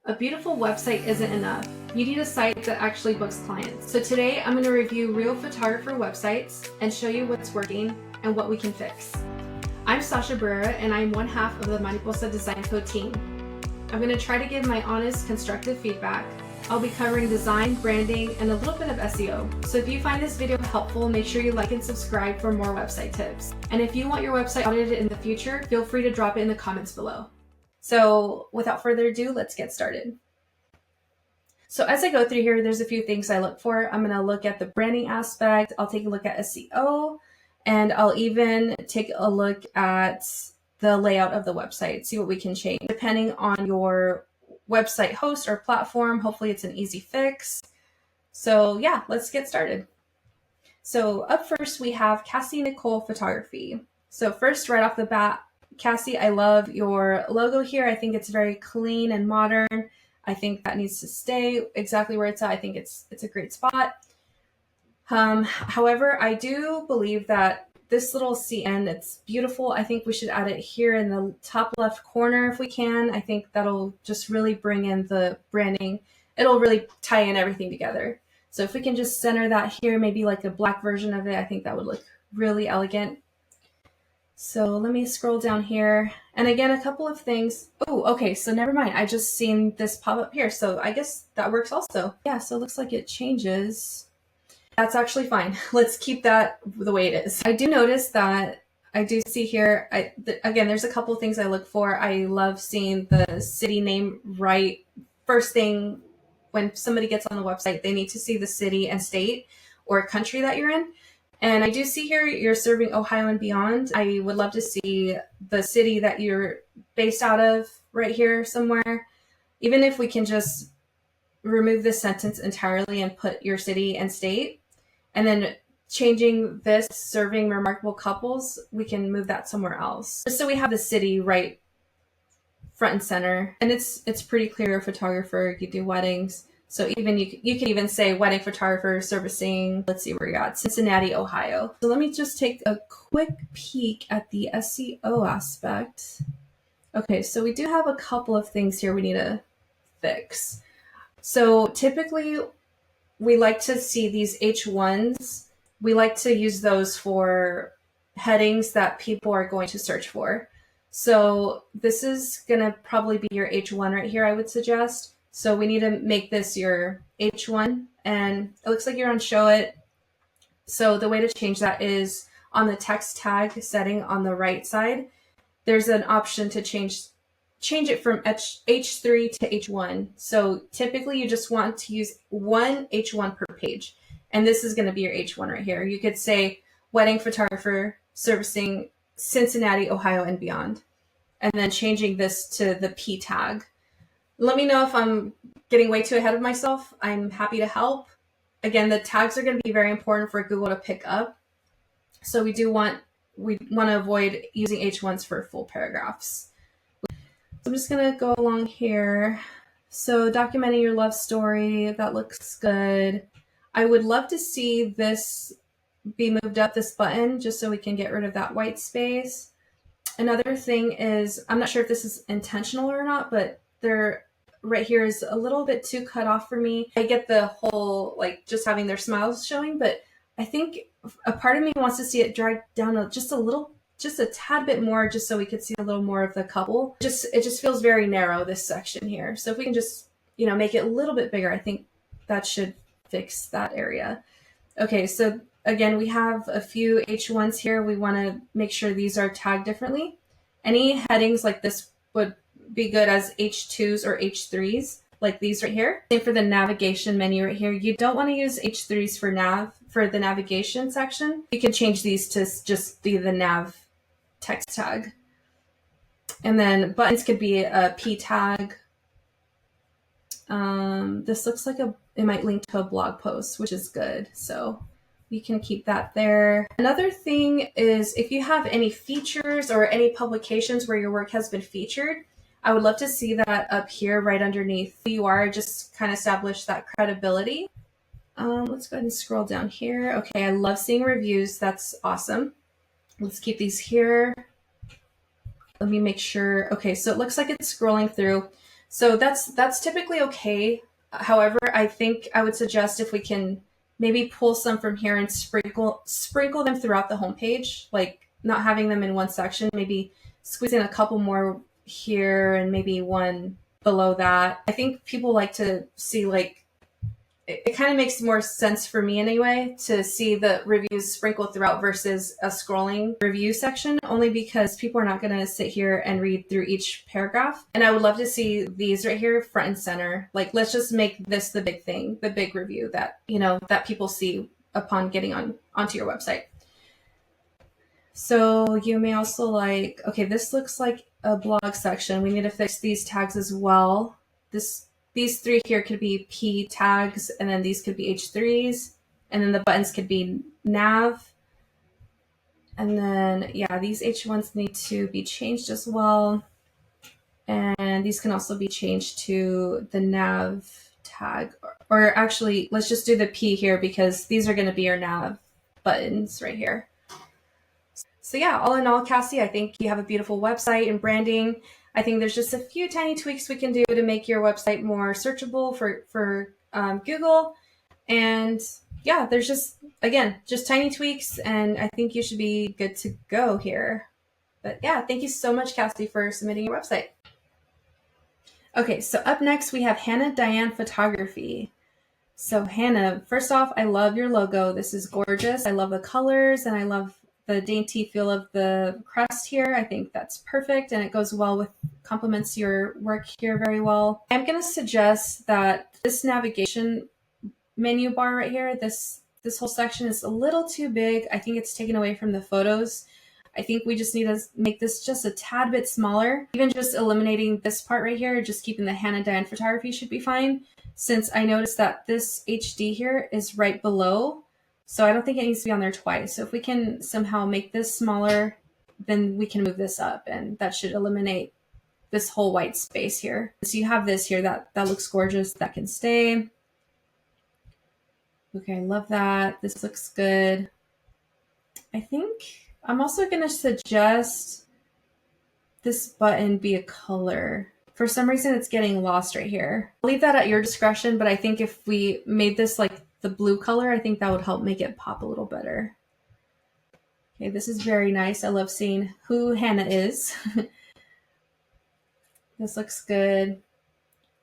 A beautiful website isn't enough. You need a site that actually books clients. So today I'm going to review real photographer websites and show you what's working and what we can fix. I'm Sasha Barrera and I'm one half of the Mariposa Design Code team. I'm going to try to give my honest, constructive feedback. I'll be covering design, branding, and a little bit of SEO. So if you find this video helpful, make sure you like and subscribe for more website tips. And if you want your website audited in the future, feel free to drop it in the comments below. So without further ado, let's get started. So as I go through here, there's a few things I look for. I'm going to look at the branding aspect. I'll take a look at SEO, and I'll even take a look at the layout of the website, see what we can change. Depending on your website host or platform, hopefully it's an easy fix. So yeah, let's get started. So up first, we have Cassie Nicole Photography. So first, right off the bat, Cassie, I love your logo here. I think it's very clean and modern. I think that needs to stay exactly where it's at. I think it's a great spot. However, I do believe that this little CN, it's beautiful. I think we should add it here in the top left corner if we can. I think that'll just really bring in the branding. It'll really tie in everything together. So if we can just center that here, maybe like a black version of it, I think that would look really elegant. So let me scroll down here. And again, a couple of things. Oh, okay, so never mind. I just seen this pop up here. So I guess that works also. Yeah, so it looks like it changes. That's actually fine. Let's keep that the way it is. I do notice that I do see here, again, there's a couple of things I look for. I love seeing the city name right first thing when somebody gets on the website. They need to see the city and state or country that you're in. And I do see here you're serving Ohio and beyond. I would love to see the city that you're based out of right here somewhere. Even if we can just remove this sentence entirely and put your city and state, and then changing this serving remarkable couples, we can move that somewhere else. Just so we have the city right front and center. And it's pretty clear, photographer, you do weddings. So even you could even say wedding photographer servicing, let's see where you're at, Cincinnati, Ohio. So let me just take a quick peek at the SEO aspect. Okay, so we do have a couple of things here we need to fix. So typically we like to see these H1s. We like to use those for headings that people are going to search for. So this is gonna probably be your H1 right here, I would suggest. So we need to make this your H1, and it looks like you're on Show It. So the way to change that is on the text tag setting on the right side, there's an option to change it from H3 to H1. So typically you just want to use one H1 per page. And this is going to be your H1 right here. You could say wedding photographer servicing Cincinnati, Ohio, and beyond. And then changing this to the P tag. Let me know if I'm getting way too ahead of myself. I'm happy to help. Again, the tags are going to be very important for Google to pick up. So we want to avoid using H1s for full paragraphs. I'm just going to go along here. So documenting your love story, that looks good. I would love to see this be moved up, this button, just so we can get rid of that white space. Another thing is, I'm not sure if this is intentional or not, but right here is a little bit too cut off for me. I get the whole, like, just having their smiles showing, but I think a part of me wants to see it dragged down just a tad bit more, just so we could see a little more of the couple. It just feels very narrow, this section here. So if we can just, make it a little bit bigger, I think that should fix that area. Okay, so again, we have a few H1s here. We want to make sure these are tagged differently. Any headings like this would be good as H2s or H3s, like these right here. Same for the navigation menu right here. You don't want to use H3s for the navigation section. You can change these to just be the nav text tag. And then buttons could be a P tag. This looks like it might link to a blog post, which is good. So you can keep that there. Another thing is if you have any features or any publications where your work has been featured, I would love to see that up here right underneath who you are, just kind of establish that credibility. Let's go ahead and scroll down here. Okay, I love seeing reviews. That's awesome. Let's keep these here. Let me make sure. Okay, so it looks like it's scrolling through. So that's typically okay. However, I think I would suggest if we can maybe pull some from here and sprinkle them throughout the homepage, like not having them in one section, maybe squeeze in a couple more here and maybe one below that. I think people like to see like it kind of makes more sense for me anyway to see the reviews sprinkled throughout versus a scrolling review section, only because people are not going to sit here and read through each paragraph. And I would love to see these right here front and center. Like, let's just make this the big thing, the big review that, you know, that people see upon getting onto your website. So you may also like, okay, this looks like a blog section. We need to fix these tags as well. These three here could be P tags, and then these could be H3s, and then the buttons could be nav. And then, yeah, these H1s need to be changed as well. And these can also be changed to the nav tag. Or actually, let's just do the P here because these are going to be our nav buttons right here. So yeah, all in all, Cassie, I think you have a beautiful website and branding. I think there's just a few tiny tweaks we can do to make your website more searchable for Google. And yeah, there's just, again, just tiny tweaks, and I think you should be good to go here. But yeah, thank you so much, Cassie, for submitting your website. Okay, so up next we have Hannah Diane Photography. So Hannah, first off, I love your logo. This is gorgeous. I love the colors, and I love the dainty feel of the crest here. I think that's perfect, and it goes well with, complements your work here very well. I'm going to suggest that this navigation menu bar right here, this whole section is a little too big. I think it's taken away from the photos. I think we just need to make this just a tad bit smaller. Even just eliminating this part right here, just keeping the Hannah Diane Photography should be fine, since I noticed that this HD here is right below. So I don't think it needs to be on there twice. So if we can somehow make this smaller, then we can move this up, and that should eliminate this whole white space here. So you have this here, that looks gorgeous. That can stay. Okay, I love that. This looks good. I think I'm also going to suggest this button be a color. For some reason, it's getting lost right here. I'll leave that at your discretion, but I think if we made this like the blue color, I think that would help make it pop a little better. Okay, this is very nice. I love seeing who Hannah is. This looks good.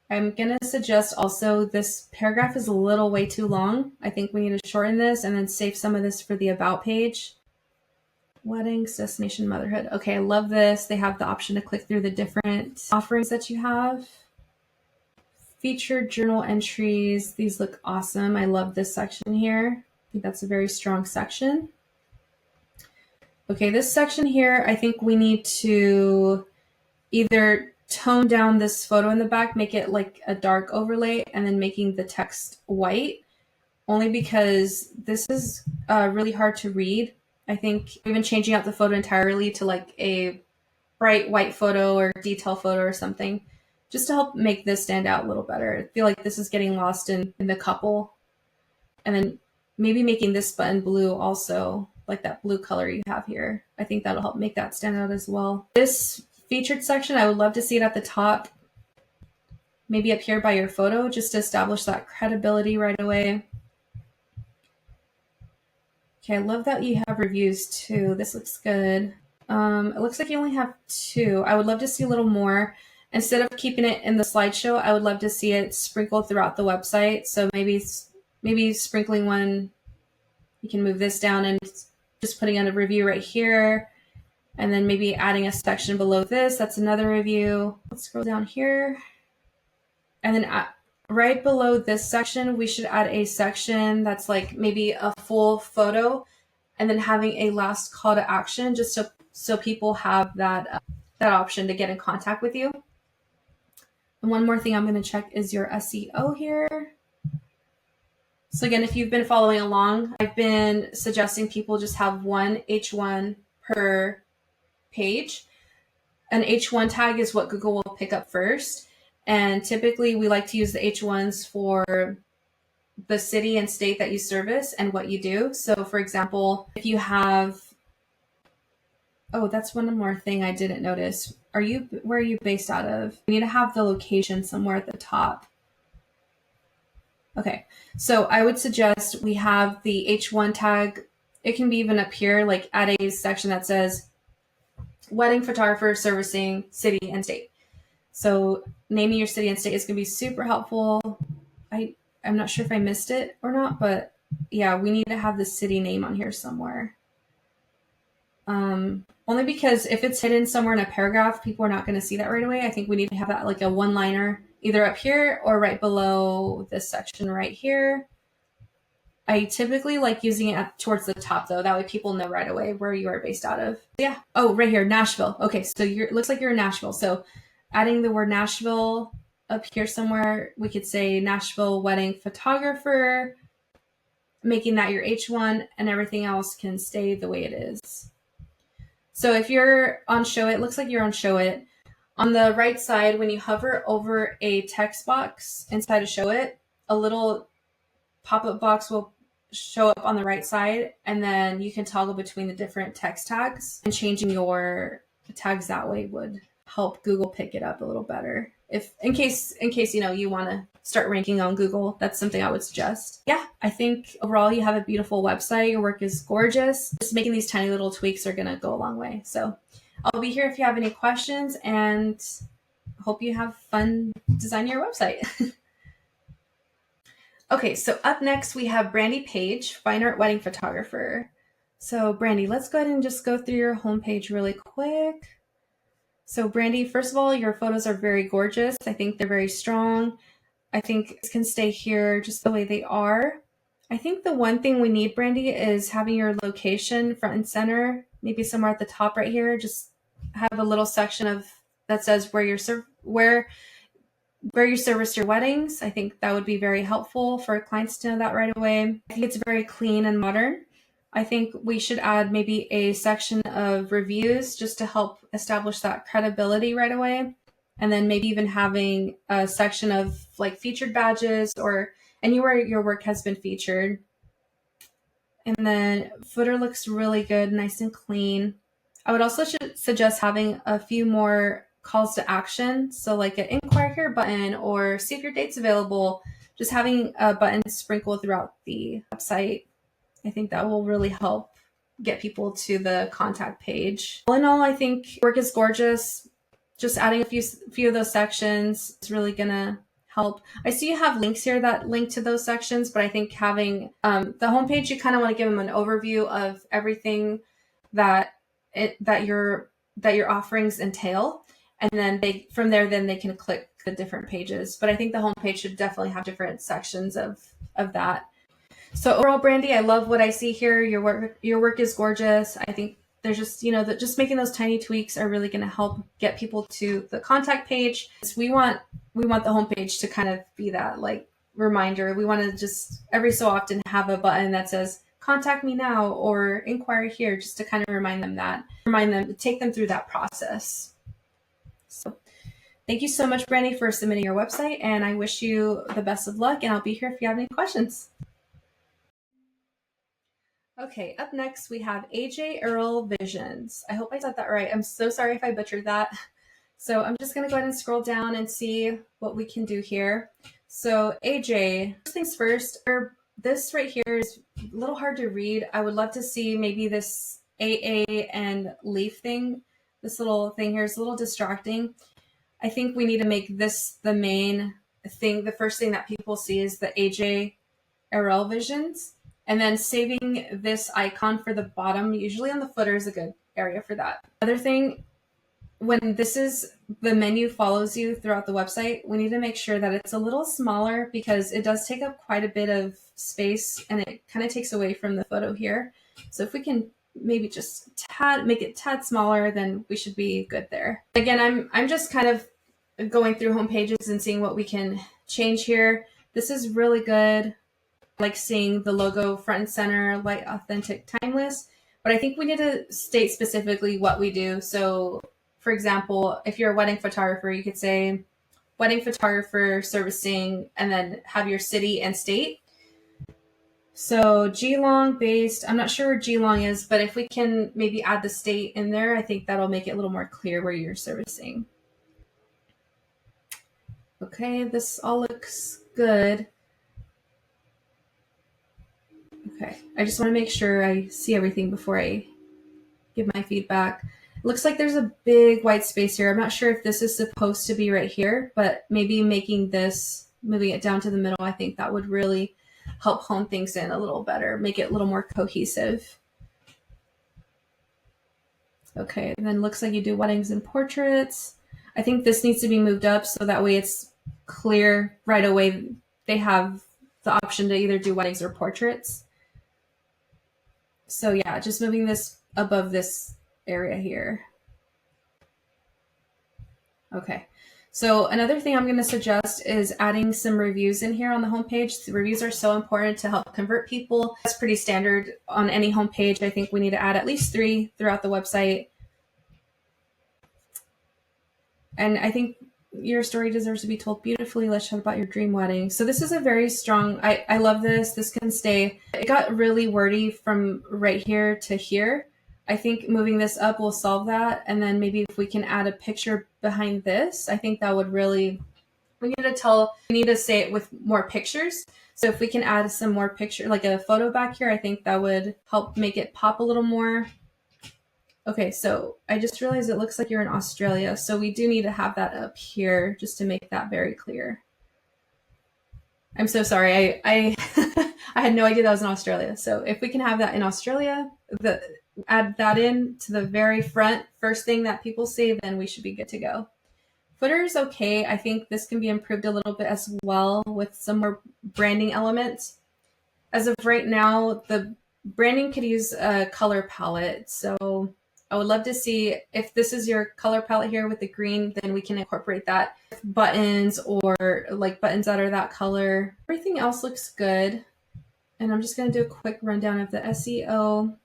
I'm going to suggest also this paragraph is a little way too long. I think we need to shorten this and then save some of this for the about page. Weddings, destination, motherhood. Okay, I love this. They have the option to click through the different offerings that you have. Featured journal entries. These look awesome. I love this section here. I think that's a very strong section. Okay, this section here, I think we need to either tone down this photo in the back, make it like a dark overlay, and then making the text white, only because this is really hard to read. I think even changing out the photo entirely to like a bright white photo or detail photo or something, just to help make this stand out a little better. I feel like this is getting lost in the couple. And then maybe making this button blue also, like that blue color you have here. I think that'll help make that stand out as well. This featured section, I would love to see it at the top, maybe up here by your photo, just to establish that credibility right away. Okay, I love that you have reviews too. This looks good. It looks like you only have 2. I would love to see a little more. Instead of keeping it in the slideshow, I would love to see it sprinkled throughout the website. So maybe sprinkling one, you can move this down and just putting on a review right here. And then maybe adding a section below this. That's another review. Let's scroll down here. And then right below this section, we should add a section that's like maybe a full photo, and then having a last call to action, just so people have that option to get in contact with you. And one more thing I'm going to check is your SEO here. So again, if you've been following along, I've been suggesting people just have one H1 per page. An H1 tag is what Google will pick up first. And typically we like to use the H1s for the city and state that you service and what you do. So for example, if you have Oh, that's one more thing I didn't notice. Where are you based out of? We need to have the location somewhere at the top. Okay, so I would suggest we have the H1 tag. It can be even up here, like add a section that says wedding photographer servicing city and state. So naming your city and state is going to be super helpful. I'm not sure if I missed it or not, but yeah, we need to have the city name on here somewhere. Only because if it's hidden somewhere in a paragraph, people are not going to see that right away. I think we need to have that like a one-liner either up here or right below this section right here. I typically like using it towards the top though. That way people know right away where you are based out of. Yeah. Oh, right here, Nashville. Okay, so it looks like you're in Nashville. So adding the word Nashville up here somewhere, we could say Nashville wedding photographer, making that your H1, and everything else can stay the way it is. So if you're on Show It, looks like you're on Show It. On the right side, when you hover over a text box inside of Show It, a little pop-up box will show up on the right side, and then you can toggle between the different text tags, and changing your tags that way would help Google pick it up a little better. If in case you want to start ranking on Google, that's something I would suggest. Yeah, I think overall you have a beautiful website. Your work is gorgeous. Just making these tiny little tweaks are going to go a long way. So I'll be here if you have any questions, and hope you have fun designing your website. Okay, so up next we have Brandy Page, Fine Art Wedding Photographer. So Brandy, let's go ahead and just go through your homepage really quick. So Brandy, first of all, your photos are very gorgeous. I think they're very strong. I think this can stay here just the way they are. I think the one thing we need, Brandy, is having your location front and center, maybe somewhere at the top right here. Just have a little section that says where you service your weddings. I think that would be very helpful for clients to know that right away. I think it's very clean and modern. I think we should add maybe a section of reviews just to help establish that credibility right away. And then maybe even having a section of like featured badges or anywhere your work has been featured. And then footer looks really good, nice and clean. I would also suggest having a few more calls to action. So like an inquire here button or see if your date's available, just having a button sprinkled throughout the website. I think that will really help get people to the contact page. All in all, I think work is gorgeous. Just adding a few of those sections is really gonna help. I see you have links here that link to those sections, but I think having the homepage, you kind of want to give them an overview of everything that your offerings entail, and then from there they can click the different pages. But I think the homepage should definitely have different sections of that. So overall, Brandy, I love what I see here. Your work is gorgeous. I think there's just, just making those tiny tweaks are really going to help get people to the contact page. So we want the homepage to kind of be that like reminder. We want to just every so often have a button that says contact me now or inquire here, just to kind of remind them, take them through that process. So thank you so much, Brandy, for submitting your website, and I wish you the best of luck, and I'll be here if you have any questions. Okay, up next we have AJ Earl Visions. I hope I said that right. I'm so sorry if I butchered that. So I'm just going to go ahead and scroll down and see what we can do here. So AJ, first things first, this right here is a little hard to read. I would love to see maybe this AA and leaf thing. This little thing here is a little distracting. I think we need to make this the main thing. The first thing that people see is the AJ Earl Visions. And then saving this icon for the bottom, usually on the footer, is a good area for that. Other thing, when the menu follows you throughout the website, we need to make sure that it's a little smaller because it does take up quite a bit of space and it kind of takes away from the photo here. So if we can maybe just make it tad smaller, then we should be good there. Again, I'm just kind of going through home pages and seeing what we can change here. This is really good. I like seeing the logo front and center, light, authentic, timeless. But I think we need to state specifically what we do. So, for example, if you're a wedding photographer, you could say wedding photographer servicing, and then have your city and state. So Geelong based, I'm not sure where Geelong is, but if we can maybe add the state in there, I think that'll make it a little more clear where you're servicing. Okay, this all looks good. Okay, I just want to make sure I see everything before I give my feedback. It looks like there's a big white space here. I'm not sure if this is supposed to be right here, but maybe making this, moving it down to the middle, I think that would really help hone things in a little better, make it a little more cohesive. Okay, and then looks like you do weddings and portraits. I think this needs to be moved up so that way it's clear right away. They have the option to either do weddings or portraits. So yeah, just moving this above this area here. Okay. So another thing I'm going to suggest is adding some reviews in here on the homepage. The reviews are so important to help convert people. That's pretty standard on any homepage. I think we need to add at least 3 throughout the website. And I think your story deserves to be told beautifully. Let's chat about your dream wedding. So this is a very strong, I love this. This can stay. It got really wordy from right here to here. I think moving this up will solve that. And then maybe if we can add a picture behind this, I think that would really, we need to say it with more pictures. So if we can add some more picture, like a photo back here, I think that would help make it pop a little more. Okay, so I just realized it looks like you're in Australia. So we do need to have that up here just to make that very clear. I'm so sorry. I I had no idea that was in Australia. So if we can have that in Australia, add that in to the very front, first thing that people see, then we should be good to go. Footer is okay. I think this can be improved a little bit as well with some more branding elements. As of right now, the branding could use a color palette. So I would love to see if this is your color palette here with the green, then we can incorporate that with buttons or like buttons that are that color. Everything else looks good. And I'm just going to do a quick rundown of the SEO.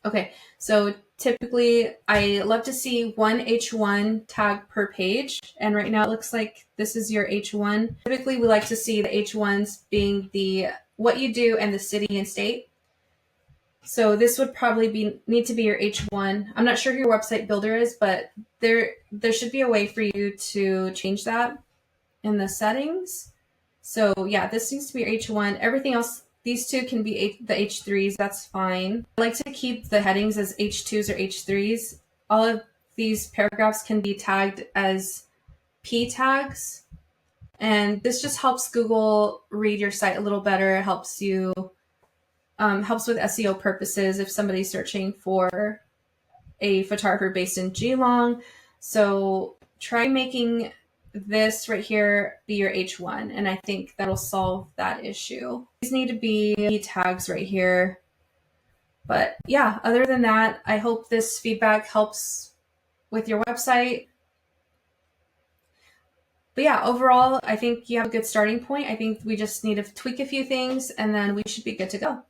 Okay, so typically I love to see one H1 tag per page. And right now it looks like this is your H1. Typically we like to see the H1s being the what you do and the city and state. So this would probably need to be your H1. I'm not sure who your website builder is, but there should be a way for you to change that in the settings. So yeah, this needs to be your H1. Everything else, these two can be the H3s. That's fine. I like to keep the headings as H2s or H3s. All of these paragraphs can be tagged as P tags. And this just helps Google read your site a little better. It helps you, helps with SEO purposes if somebody's searching for a photographer based in Geelong. So try making this right here be your H1, and I think that'll solve that issue. These need to be tags right here. But yeah, other than that, I hope this feedback helps with your website. But yeah, overall, I think you have a good starting point. I think we just need to tweak a few things and then we should be good to go.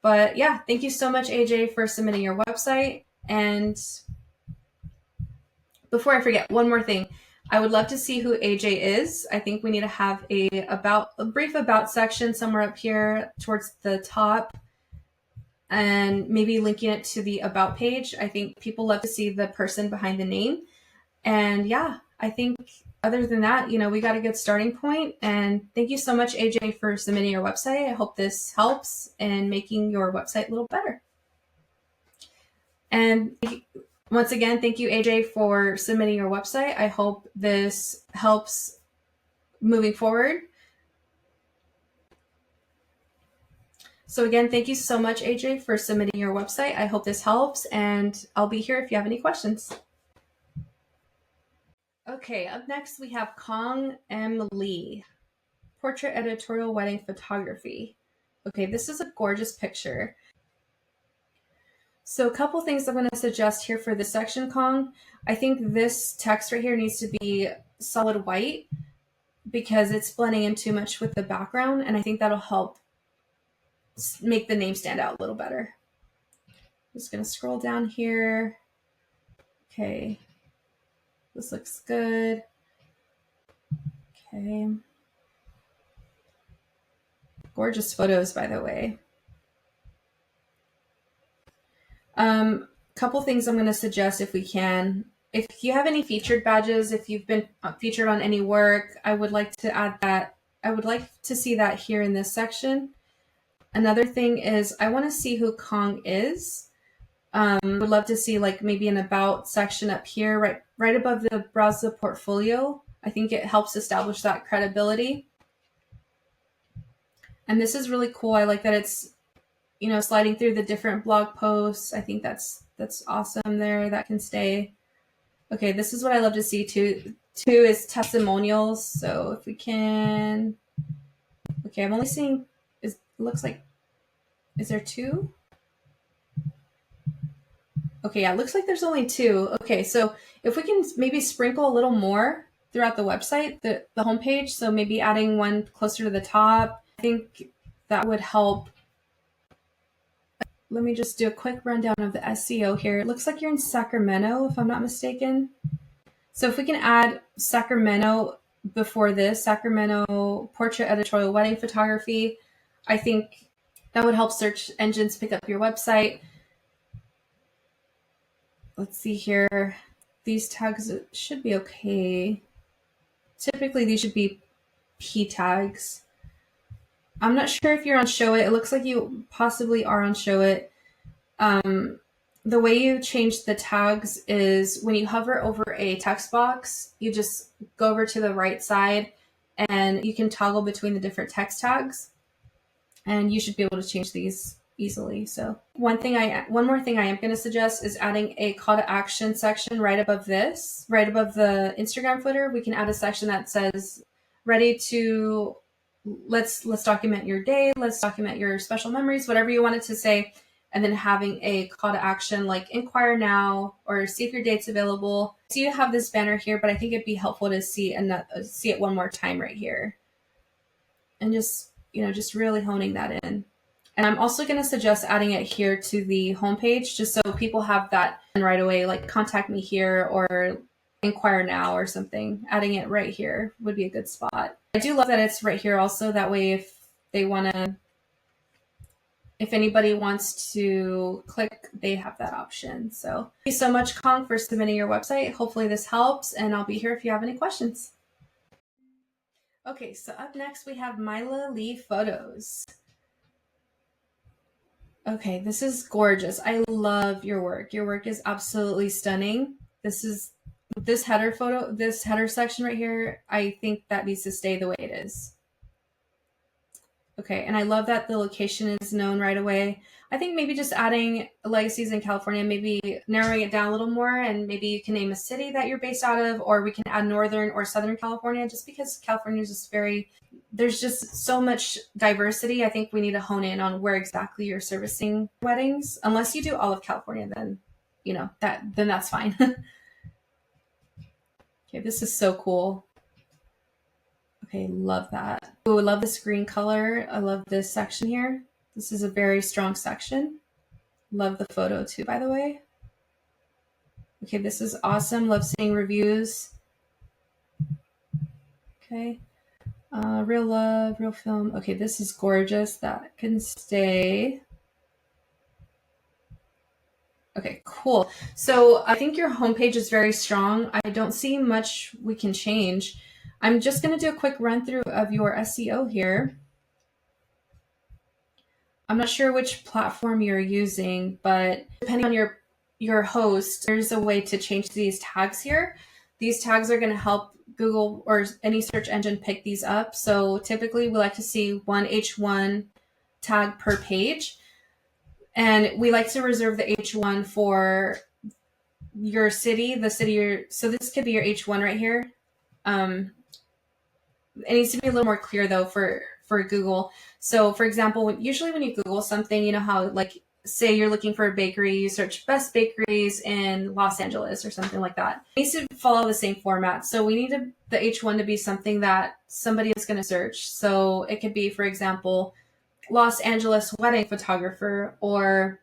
But yeah, thank you so much, AJ, for submitting your website. And before I forget, one more thing. I would love to see who AJ is. I think we need to have a brief about section somewhere up here towards the top and maybe linking it to the about page. I think people love to see the person behind the name. And yeah, I think other than that, we got a good starting point. And thank you so much, AJ, for submitting your website. I hope this helps in making your website a little better. And once again, thank you, AJ, for submitting your website. I hope this helps moving forward. So again, thank you so much, AJ, for submitting your website. I hope this helps, and I'll be here if you have any questions. Okay, up next we have Kong M. Lee, Portrait Editorial Wedding Photography. Okay, this is a gorgeous picture. So a couple things I'm going to suggest here for this section, Kong. I think this text right here needs to be solid white because it's blending in too much with the background, and I think that'll help make the name stand out a little better. I'm just going to scroll down here. Okay, this looks good. Okay. Gorgeous photos, by the way. Couple things I'm going to suggest if we can. If you have any featured badges, if you've been featured on any work, I would like to add that. I would like to see that here in this section. Another thing is I want to see who Kong is. Would love to see like maybe an about section up here, right above the browse the portfolio. I think it helps establish that credibility. And this is really cool. I like that it's, you know, sliding through the different blog posts. I think that's awesome there. That can stay. Okay, this is what I love to see too. Two is testimonials. So if we can, okay, I'm only seeing, it looks like, is there two? Okay, yeah, it looks like there's only two. Okay, so if we can maybe sprinkle a little more throughout the website, the homepage, so maybe adding one closer to the top, I think that would help. Let me just do a quick rundown of the SEO here. It looks like you're in Sacramento, if I'm not mistaken. So if we can add Sacramento before this, Sacramento portrait editorial wedding photography, I think that would help search engines pick up your website. Let's see here. These tags should be okay. Typically, these should be P tags. I'm not sure if you're on Show It. It looks like you possibly are on Show It. The way you change the tags is when you hover over a text box, you just go over to the right side and you can toggle between the different text tags. And you should be able to change these easily. So one more thing I am going to suggest is adding a call to action section right above this, right above the Instagram footer. We can add a section that says ready to let's document your day, let's document your special memories, whatever you want it to say, and then having a call to action like inquire now or see if your date's available. So you have this banner here, but I think it'd be helpful to see it one more time right here, and just really honing that in. And I'm also going to suggest adding it here to the homepage, just so people have that right away, like contact me here or inquire now or something. Adding it right here would be a good spot. I do love that it's right here also. That way, if anybody wants to click, they have that option. So thank you so much, Kong, for submitting your website. Hopefully this helps, and I'll be here if you have any questions. Okay, so up next we have Myla Lee Photos. Okay, this is gorgeous. I love your work. Your work is absolutely stunning. This header section right here, I think that needs to stay the way it is. Okay, and I love that the location is known right away. I think maybe just adding legacies in California, maybe narrowing it down a little more, and maybe you can name a city that you're based out of, or we can add Northern or Southern California, just because California is just there's just so much diversity. I think we need to hone in on where exactly you're servicing weddings. Unless you do all of California, then then that's fine. Okay, this is so cool. Okay, love that. Oh, I love this green color. I love this section here. This is a very strong section. Love the photo too, by the way. Okay, this is awesome. Love seeing reviews. Okay. Real love, real film. Okay, this is gorgeous. That can stay. Okay, cool. So I think your homepage is very strong. I don't see much we can change. I'm just going to do a quick run through of your SEO here. I'm not sure which platform you're using, but depending on your host, there's a way to change these tags here. These tags are going to help Google or any search engine pick these up. So typically we like to see one H1 tag per page. And we like to reserve the H1 for your city, so this could be your H1 right here. It needs to be a little more clear though for Google. So for example, usually when you Google something, you know how like say you're looking for a bakery, you search best bakeries in Los Angeles or something like that. It needs to follow the same format. So we need the H1 to be something that somebody is going to search. So it could be, for example, Los Angeles wedding photographer, or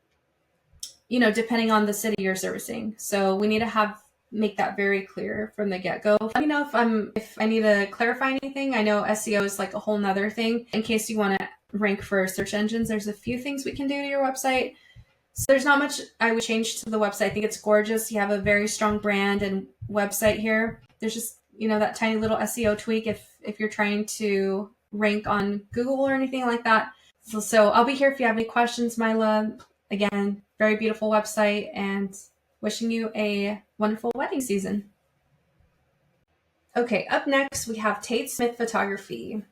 depending on the city you're servicing. So we need to make that very clear from the get-go. Let me know if I need to clarify anything. I know SEO is like a whole nother thing. In case you want to rank for search engines. There's a few things we can do to your website. So there's not much I would change to the website. I think it's gorgeous. You have a very strong brand and website here. There's just, that tiny little SEO tweak if you're trying to rank on Google or anything like that. So I'll be here if you have any questions, Mila. Again, very beautiful website, and wishing you a wonderful wedding season. Okay, up next we have Tate Smith Photography.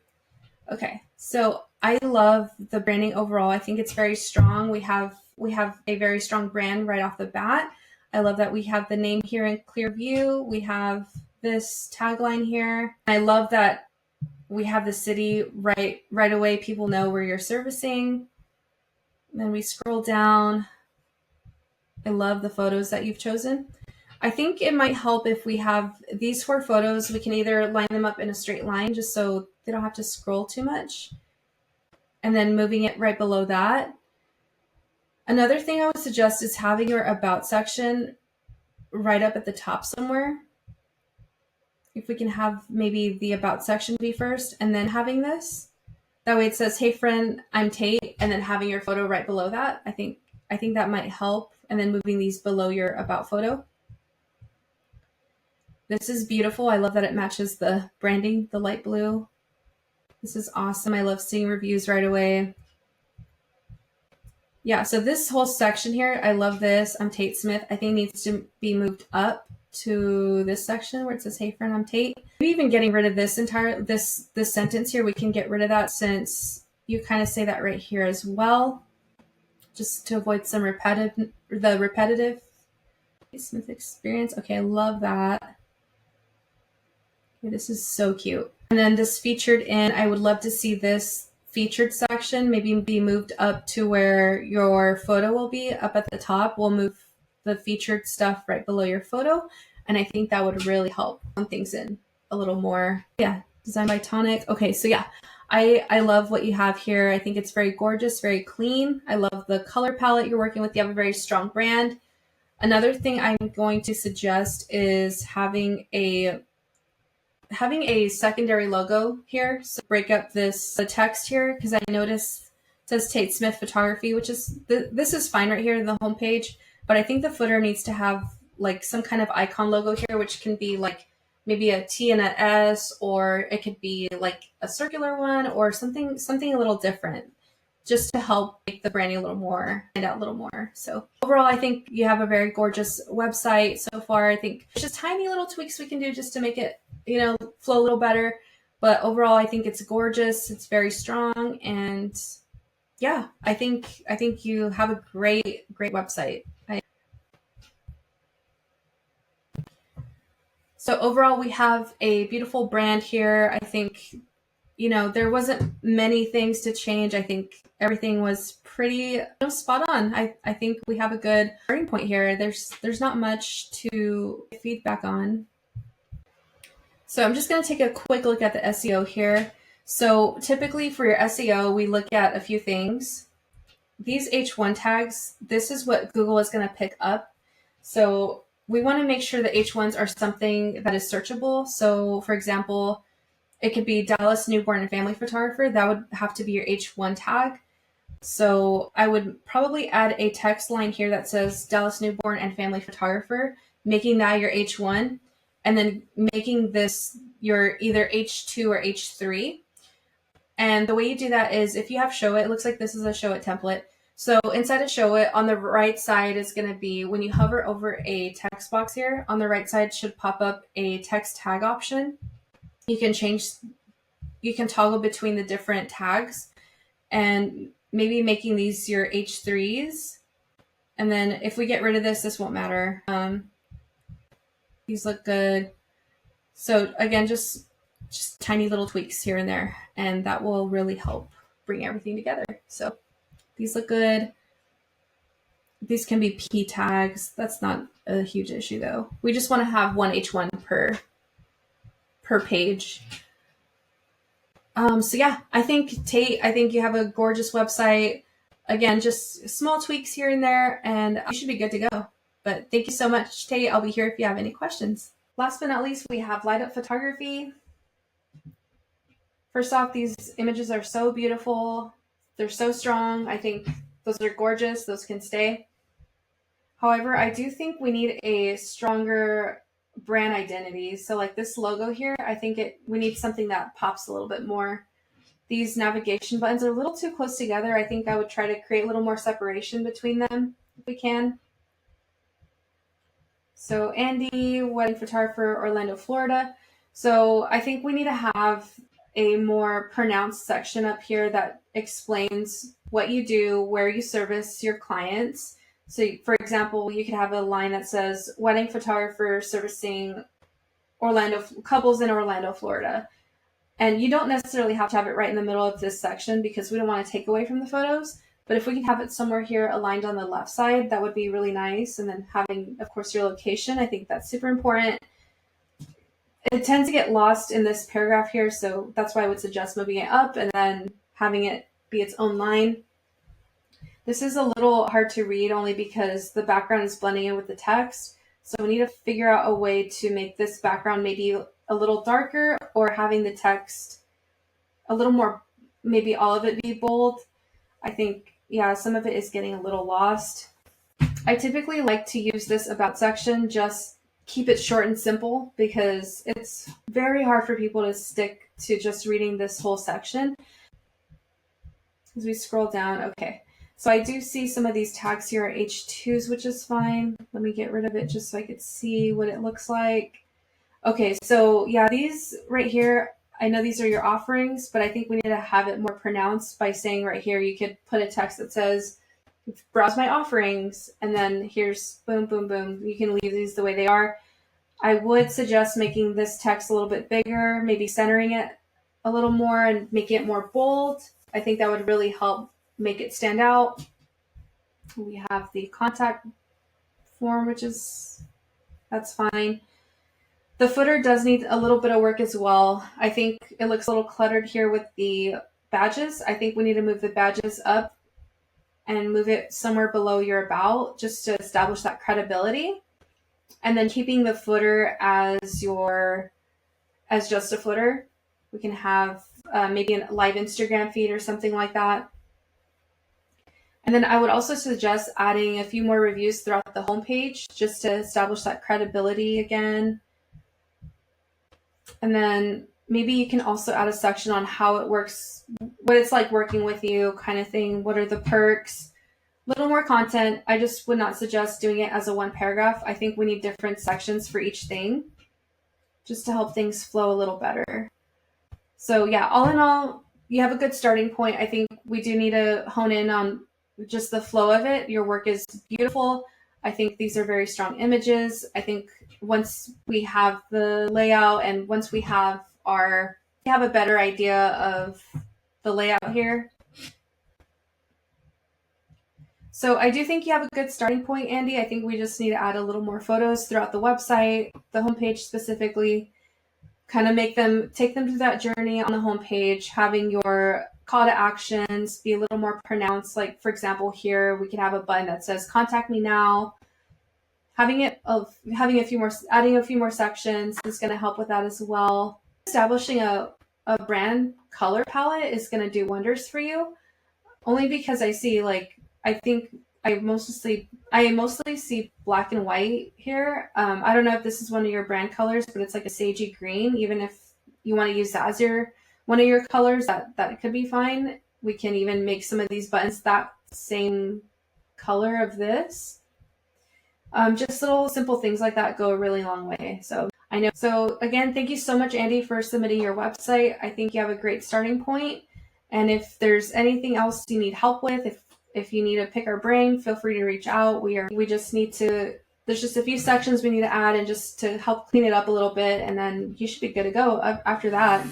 Okay, so I love the branding overall. I think it's very strong. We have a very strong brand right off the bat. I love that we have the name here in clear view. We have this tagline here. I love that we have the city right away. People know where you're servicing. And then we scroll down. I love the photos that you've chosen. I think it might help if we have these 4 photos. We can either line them up in a straight line just so they don't have to scroll too much, and then moving it right below that. Another thing I would suggest is having your about section right up at the top somewhere. If we can have maybe the about section be first and then having this. That way it says, "Hey friend, I'm Tate," and then having your photo right below that. I think that might help. And then moving these below your about photo. This is beautiful. I love that it matches the branding, the light blue. This is awesome. I love seeing reviews right away. Yeah, so this whole section here, I love this. I'm Tate Smith. I think needs to be moved up to this section where it says, "Hey friend, I'm Tate." Maybe even getting rid of this entire this sentence here, we can get rid of that since you kind of say that right here as well, just to avoid some repetitive Smith experience. Okay, I love that. Okay, this is so cute. And then this featured in, I would love to see this featured section maybe be moved up to where your photo will be up at the top. We'll move the featured stuff right below your photo. And I think that would really help on things in a little more. Yeah, designed by Tonic. Okay, so yeah, I love what you have here. I think it's very gorgeous, very clean. I love the color palette you're working with. You have a very strong brand. Another thing I'm going to suggest is having a secondary logo here. So break up the text here, because I noticed it says Tate Smith Photography, which is, this is fine right here in the homepage, but I think the footer needs to have like some kind of icon logo here, which can be like maybe a T and an S, or it could be like a circular one or something a little different, just to help make the branding a little more, stand out a little more. So overall, I think you have a very gorgeous website so far. I think there's just tiny little tweaks we can do just to make it, flow a little better. But overall, I think it's gorgeous. It's very strong. And yeah, I think you have a great website. So overall, we have a beautiful brand here. I think, there wasn't many things to change. I think everything was pretty spot on. I think we have a good starting point here. There's not much to feedback on. So I'm just going to take a quick look at the SEO here. So typically for your SEO, we look at a few things. These H1 tags, this is what Google is going to pick up. So we want to make sure the H1s are something that is searchable. So for example, it could be Dallas newborn and family photographer. That would have to be your H1 tag. So I would probably add a text line here that says Dallas newborn and family photographer, making that your H1, and then making this your either H2 or H3. And the way you do that is if you have Show It looks like this is a Show It template. So inside of Show It, on the right side is going to be, when you hover over a text box here, on the right side should pop up a text tag option. You can toggle between the different tags and maybe making these your H3s. And then if we get rid of this, this won't matter. These look good. So again, just tiny little tweaks here and there, and that will really help bring everything together. So these look good. These can be P tags. That's not a huge issue though. We just want to have one H1 per page. So yeah, I think Tate, you have a gorgeous website. Again, just small tweaks here and there, and you should be good to go. But thank you so much, Tate. I'll be here if you have any questions. Last but not least, we have Light Up Photography. First off, these images are so beautiful. They're so strong. I think those are gorgeous. Those can stay. However, I do think we need a stronger brand identity. So like this logo here, I think we need something that pops a little bit more. These navigation buttons are a little too close together. I think I would try to create a little more separation between them if we can. So Andy, wedding photographer, Orlando, Florida. So I think we need to have a more pronounced section up here that explains what you do, where you service your clients. So for example, you could have a line that says wedding photographer servicing couples in Orlando, Florida. And you don't necessarily have to have it right in the middle of this section because we don't want to take away from the photos. But if we can have it somewhere here aligned on the left side, that would be really nice. And then having, of course, your location, I think that's super important. It tends to get lost in this paragraph here, so that's why I would suggest moving it up and then having it be its own line. This is a little hard to read only because the background is blending in with the text. So we need to figure out a way to make this background maybe a little darker or having the text a little more, maybe all of it be bold. I think, yeah, some of it is getting a little lost. I typically like to use this about section, just keep it short and simple because it's very hard for people to stick to just reading this whole section. As we scroll down, okay. So I do see some of these tags here are H2s, which is fine. Let me get rid of it just so I could see what it looks like. Okay, so yeah, these right here, I know these are your offerings, but I think we need to have it more pronounced by saying right here, you could put a text that says, browse my offerings, and then here's boom, boom, boom. You can leave these the way they are. I would suggest making this text a little bit bigger, maybe centering it a little more and making it more bold. I think that would really help make it stand out. We have the contact form, that's fine. The footer does need a little bit of work as well. I think it looks a little cluttered here with the badges. I think we need to move the badges up and move it somewhere below your about just to establish that credibility. And then keeping the footer as just a footer. We can have maybe a live Instagram feed or something like that. And then I would also suggest adding a few more reviews throughout the homepage just to establish that credibility again. And then maybe you can also add a section on how it works, what it's like working with you kind of thing. What are the perks? A little more content. I just would not suggest doing it as a one paragraph. I think we need different sections for each thing just to help things flow a little better. So yeah, all in all, you have a good starting point. I think we do need to hone in on just the flow of it. Your work is beautiful. I think these are very strong images. I think once we have the layout and once we have a better idea of the layout here. So I do think you have a good starting point, Andy. I think we just need to add a little more photos throughout the website, the homepage specifically, kind of take them through that journey on the homepage, having your call to actions be a little more pronounced. Like for example, here we could have a button that says contact me now. Adding a few more sections is going to help with that as well. Establishing a brand color palette is going to do wonders for you, only because I mostly see black and white here. I don't know if this is one of your brand colors, but it's like a sagey green. Even if you want to use that as one of your colors, that could be fine. We can even make some of these buttons that same color of this. Just little simple things like that go a really long way. So I know. So again, thank you so much, Andy, for submitting your website. I think you have a great starting point. And if there's anything else you need help with, if you need to pick our brain, feel free to reach out. There's just a few sections we need to add and just to help clean it up a little bit, and then you should be good to go after that.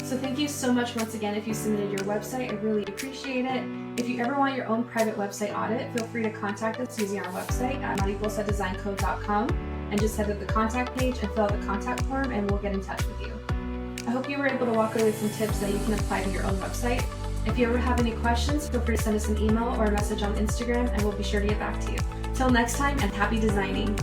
So thank you so much once again if you submitted your website. I really appreciate it. If you ever want your own private website audit, feel free to contact us using our website at notequalsatdesignco.com and just head to the contact page and fill out the contact form and we'll get in touch with you. I hope you were able to walk away with some tips that you can apply to your own website. If you ever have any questions, feel free to send us an email or a message on Instagram and we'll be sure to get back to you. Till next time, and happy designing.